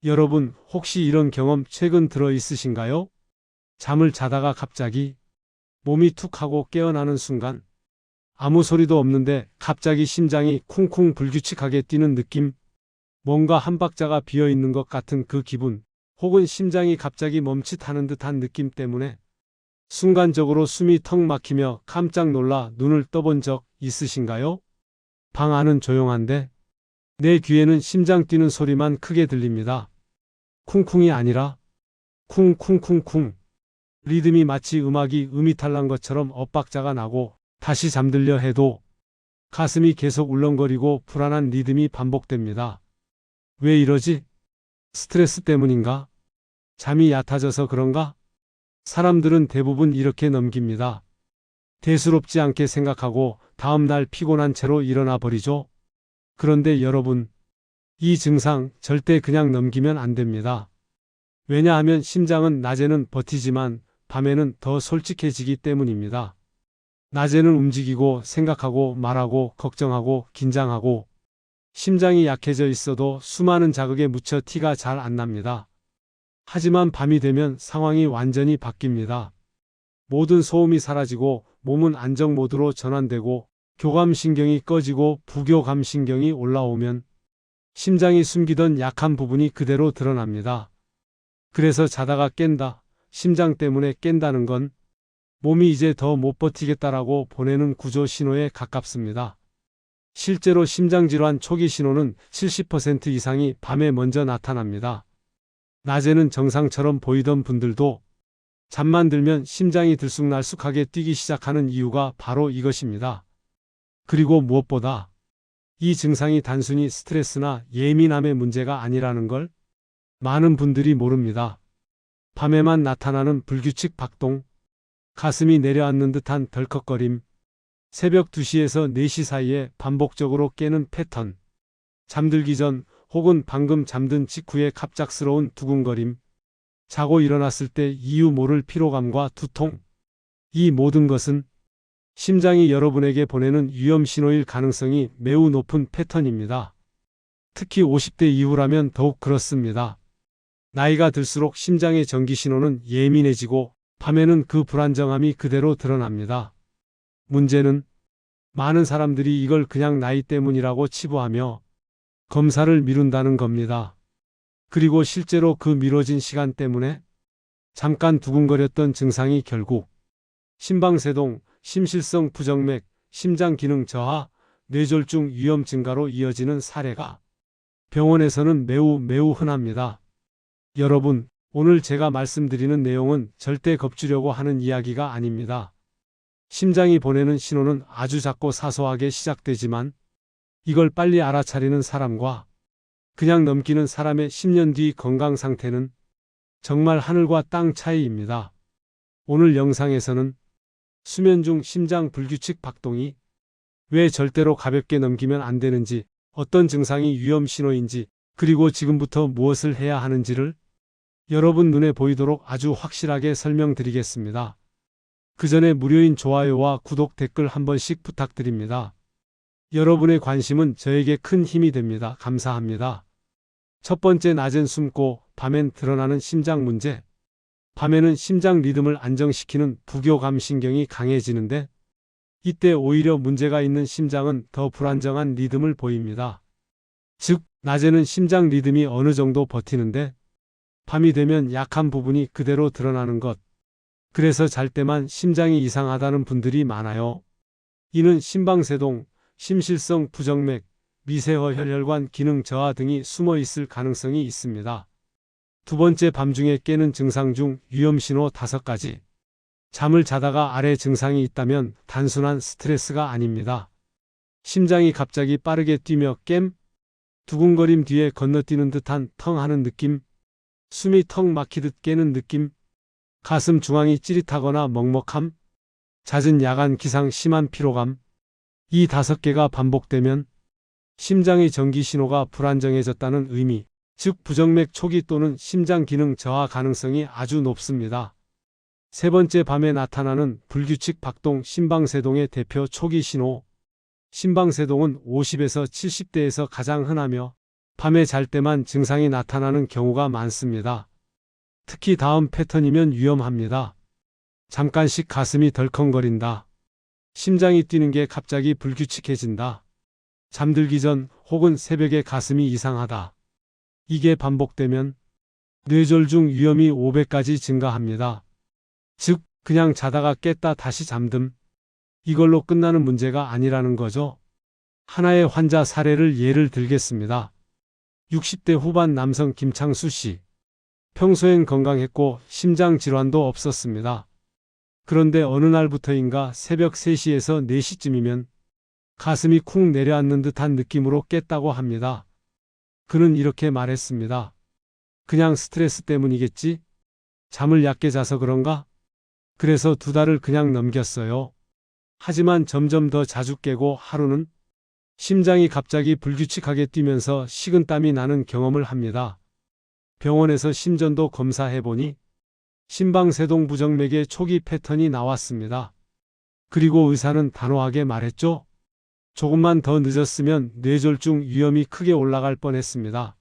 여러분, 혹시 이런 경험 최근 들어 있으신가요? 잠을 자다가 갑자기 몸이 툭 하고 깨어나는 순간 아무 소리도 없는데 갑자기 심장이 쿵쿵 불규칙하게 뛰는 느낌, 뭔가 한 박자가 비어 있는 것 같은 그 기분, 혹은 심장이 갑자기 멈칫하는 듯한 느낌 때문에 순간적으로 숨이 턱 막히며 깜짝 놀라 눈을 떠본 적 있으신가요? 방 안은 조용한데 내 귀에는 심장 뛰는 소리만 크게 들립니다. 쿵쿵이 아니라 쿵쿵쿵쿵. 리듬이 마치 음악이 음이탈난 것처럼 엇박자가 나고 다시 잠들려 해도 가슴이 계속 울렁거리고 불안한 리듬이 반복됩니다. 왜 이러지? 스트레스 때문인가? 잠이 얕아져서 그런가? 사람들은 대부분 이렇게 넘깁니다. 대수롭지 않게 생각하고 다음날 피곤한 채로 일어나 버리죠. 그런데 여러분, 이 증상 절대 그냥 넘기면 안 됩니다. 왜냐하면 심장은 낮에는 버티지만 밤에는 더 솔직해지기 때문입니다. 낮에는 움직이고 생각하고 말하고 걱정하고 긴장하고 심장이 약해져 있어도 수많은 자극에 묻혀 티가 잘 안 납니다. 하지만 밤이 되면 상황이 완전히 바뀝니다. 모든 소음이 사라지고 몸은 안정 모드로 전환되고 교감신경이 꺼지고 부교감신경이 올라오면 심장이 숨기던 약한 부분이 그대로 드러납니다. 그래서 자다가 깬다, 심장 때문에 깬다는 건 몸이 이제 더 못 버티겠다라고 보내는 구조 신호에 가깝습니다. 실제로 심장질환 초기 신호는 70% 이상이 밤에 먼저 나타납니다. 낮에는 정상처럼 보이던 분들도 잠만 들면 심장이 들쑥날쑥하게 뛰기 시작하는 이유가 바로 이것입니다. 그리고 무엇보다 이 증상이 단순히 스트레스나 예민함의 문제가 아니라는 걸 많은 분들이 모릅니다. 밤에만 나타나는 불규칙 박동, 가슴이 내려앉는 듯한 덜컥거림, 새벽 2시에서 4시 사이에 반복적으로 깨는 패턴, 잠들기 전 혹은 방금 잠든 직후의 갑작스러운 두근거림, 자고 일어났을 때 이유 모를 피로감과 두통, 이 모든 것은 심장이 여러분에게 보내는 위험 신호일 가능성이 매우 높은 패턴입니다. 특히 50대 이후라면 더욱 그렇습니다. 나이가 들수록 심장의 전기 신호는 예민해지고 밤에는 그 불안정함이 그대로 드러납니다. 문제는 많은 사람들이 이걸 그냥 나이 때문이라고 치부하며 검사를 미룬다는 겁니다. 그리고 실제로 그 미뤄진 시간 때문에 잠깐 두근거렸던 증상이 결국 심방세동, 심실성 부정맥, 심장 기능 저하, 뇌졸중 위험 증가로 이어지는 사례가 병원에서는 매우 흔합니다. 여러분, 오늘 제가 말씀드리는 내용은 절대 겁주려고 하는 이야기가 아닙니다. 심장이 보내는 신호는 아주 작고 사소하게 시작되지만 이걸 빨리 알아차리는 사람과 그냥 넘기는 사람의 10년 뒤 건강 상태는 정말 하늘과 땅 차이입니다. 오늘 영상에서는 수면 중 심장 불규칙 박동이 왜 절대로 가볍게 넘기면 안 되는지, 어떤 증상이 위험 신호인지, 그리고 지금부터 무엇을 해야 하는지를 여러분 눈에 보이도록 아주 확실하게 설명드리겠습니다. 그 전에 무료인 좋아요와 구독, 댓글 한 번씩 부탁드립니다. 여러분의 관심은 저에게 큰 힘이 됩니다. 감사합니다. 첫 번째, 낮엔 숨고 밤엔 드러나는 심장 문제. 밤에는 심장 리듬을 안정시키는 부교감신경이 강해지는데 이때 오히려 문제가 있는 심장은 더 불안정한 리듬을 보입니다. 즉, 낮에는 심장 리듬이 어느 정도 버티는데 밤이 되면 약한 부분이 그대로 드러나는 것. 그래서 잘 때만 심장이 이상하다는 분들이 많아요. 이는 심방세동, 심실성 부정맥, 미세허 혈관 기능 저하 등이 숨어 있을 가능성이 있습니다. 두 번째, 밤중에 깨는 증상 중 위험신호 5가지. 잠을 자다가 아래 증상이 있다면 단순한 스트레스가 아닙니다. 심장이 갑자기 빠르게 뛰며 깸, 두근거림 뒤에 건너뛰는 듯한 텅 하는 느낌, 숨이 턱 막히듯 깨는 느낌, 가슴 중앙이 찌릿하거나 먹먹함, 잦은 야간 기상 심한 피로감. 이 5개가 반복되면 심장의 전기 신호가 불안정해졌다는 의미, 즉 부정맥 초기 또는 심장 기능 저하 가능성이 아주 높습니다. 세 번째, 밤에 나타나는 불규칙 박동, 심방세동의 대표 초기 신호. 심방세동은 50에서 70대에서 가장 흔하며 밤에 잘 때만 증상이 나타나는 경우가 많습니다. 특히 다음 패턴이면 위험합니다. 잠깐씩 가슴이 덜컹거린다. 심장이 뛰는 게 갑자기 불규칙해진다. 잠들기 전 혹은 새벽에 가슴이 이상하다. 이게 반복되면 뇌졸중 위험이 5배까지 증가합니다. 즉, 그냥 자다가 깼다 다시 잠듦. 이걸로 끝나는 문제가 아니라는 거죠. 하나의 환자 사례를 예를 들겠습니다. 60대 후반 남성 김창수 씨. 평소엔 건강했고 심장 질환도 없었습니다. 그런데 어느 날부터인가 새벽 3시에서 4시쯤이면 가슴이 쿵 내려앉는 듯한 느낌으로 깼다고 합니다. 그는 이렇게 말했습니다. 그냥 스트레스 때문이겠지? 잠을 얕게 자서 그런가? 그래서 2달을 그냥 넘겼어요. 하지만 점점 더 자주 깨고 하루는 심장이 갑자기 불규칙하게 뛰면서 식은땀이 나는 경험을 합니다. 병원에서 심전도 검사해보니 심방세동 부정맥의 초기 패턴이 나왔습니다. 그리고 의사는 단호하게 말했죠. 조금만 더 늦었으면 뇌졸중 위험이 크게 올라갈 뻔했습니다.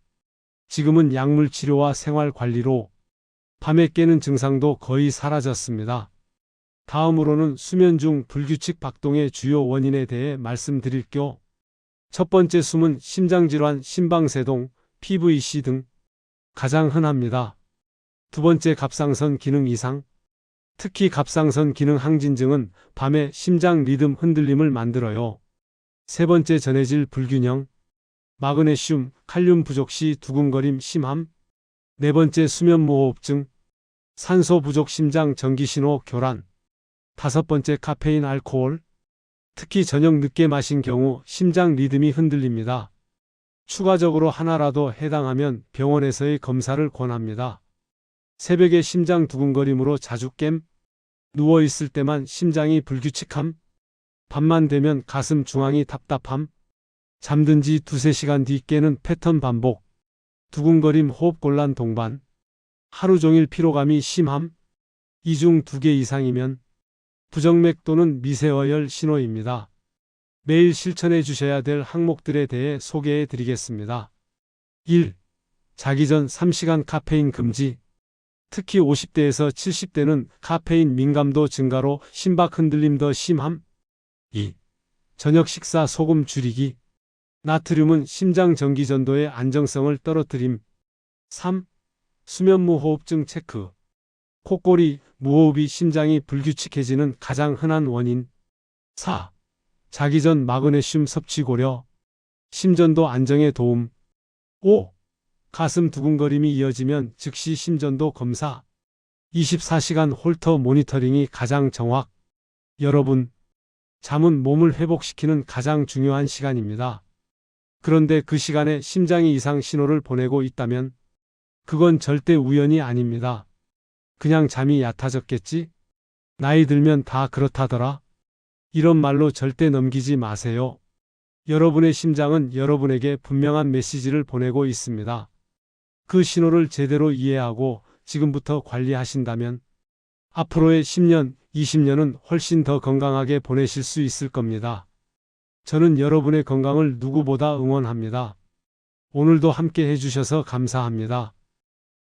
지금은 약물 치료와 생활 관리로 밤에 깨는 증상도 거의 사라졌습니다. 다음으로는 수면 중 불규칙 박동의 주요 원인에 대해 말씀드릴게요. 첫 번째 숨은 심장질환, 심방세동, PVC 등 가장 흔합니다. 두 번째 갑상선 기능 이상, 특히 갑상선 기능 항진증은 밤에 심장 리듬 흔들림을 만들어요. 세 번째 전해질 불균형, 마그네슘, 칼륨 부족 시 두근거림 심함. 네 번째 수면무호흡증, 산소 부족 심장 전기신호 교란. 다섯 번째 카페인 알코올, 특히 저녁 늦게 마신 경우 심장 리듬이 흔들립니다. 추가적으로 하나라도 해당하면 병원에서의 검사를 권합니다. 새벽에 심장 두근거림으로 자주 깸, 누워있을 때만 심장이 불규칙함, 밤만 되면 가슴 중앙이 답답함, 잠든 지 2-3시간 뒤 깨는 패턴 반복, 두근거림 호흡곤란 동반, 하루 종일 피로감이 심함, 이 중 2개 이상이면 부정맥 또는 미세어혈 신호입니다. 매일 실천해 주셔야 될 항목들에 대해 소개해 드리겠습니다. 1. 자기 전 3시간 카페인 금지. 특히 50대에서 70대는 카페인 민감도 증가로 심박 흔들림 더 심함. 2. 저녁 식사 소금 줄이기. 나트륨은 심장 전기 전도의 안정성을 떨어뜨림. 3. 수면무호흡증 체크. 콧골이, 무호흡이 심장이 불규칙해지는 가장 흔한 원인. 4. 자기 전 마그네슘 섭취 고려. 심전도 안정에 도움. 5. 가슴 두근거림이 이어지면 즉시 심전도 검사. 24시간 홀터 모니터링이 가장 정확. 여러분, 잠은 몸을 회복시키는 가장 중요한 시간입니다. 그런데 그 시간에 심장이 이상 신호를 보내고 있다면 그건 절대 우연이 아닙니다. 그냥 잠이 얕아졌겠지? 나이 들면 다 그렇다더라. 이런 말로 절대 넘기지 마세요. 여러분의 심장은 여러분에게 분명한 메시지를 보내고 있습니다. 그 신호를 제대로 이해하고 지금부터 관리하신다면 앞으로의 10년, 20년은 훨씬 더 건강하게 보내실 수 있을 겁니다. 저는 여러분의 건강을 누구보다 응원합니다. 오늘도 함께 해주셔서 감사합니다.